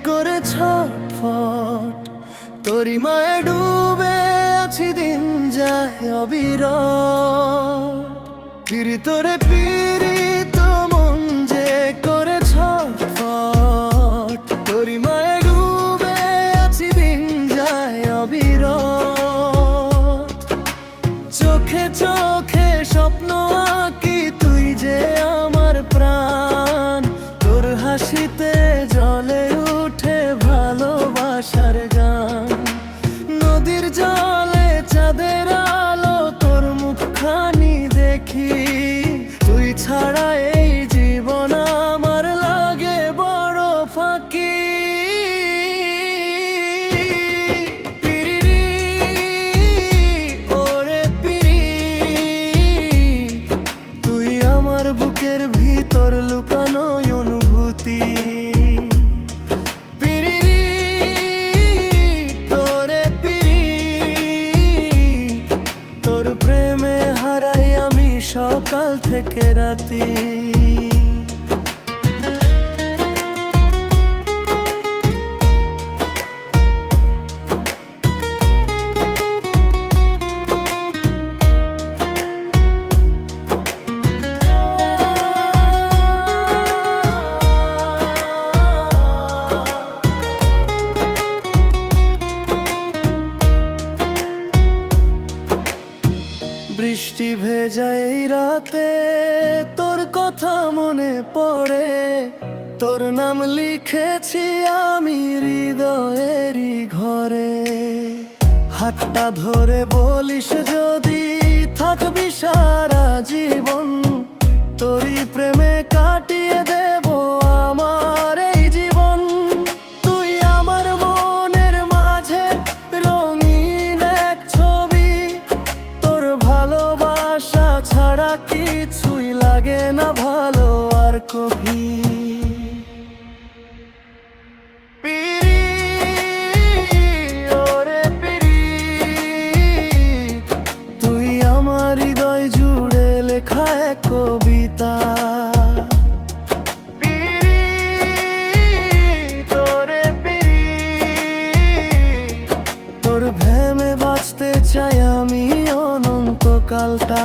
করে ছটফট, তোরি মায়ে ডুবে আছি, দিন যায় অবিরত। পিড়ি তোরে পিড়ি তো মন যে করে ছটফট, তোরি মায়ে ডুবে আছি, দিন যায় অবিরত। চোখে চোখে স্বপ্ন আঁকি, তুই যে আমার প্রাণ। তোর হাসিতে জ্বলে উঠে ভালোবাসার গান। নদীর জলে চাঁদের আলো, তোর মুখখানি দেখি। তুই ছাড়া এই জীবন আমার লাগে বড় ফাঁকি। বুকের ভিতর লুকানো অনুভূতি, তোরে তোর প্রেমে হারাই আমি সকাল থেকে রাতি। বৃষ্টি ভেজা এই রাতে তোর কথা মনে পড়ে। তোর নাম লিখেছি আমি হৃদয়েরই ঘরে। হাতটা ধরে বলিস যদি থাকবি সারা জীবন, তোরই প্রেমে কাটিয়ে দেব আমার এই জীবন। তুই আমার মনের মাঝে রঙিন এক ছবি, তোর ভালোবাসা ছাড়া কিছুই লাগে না ভালো আর কভি। তুই আমার হৃদয় জুড়ে লেখা এক কবিতা। তোর ভেমে বাঁচতে চাই আমি অনন্তকালটা।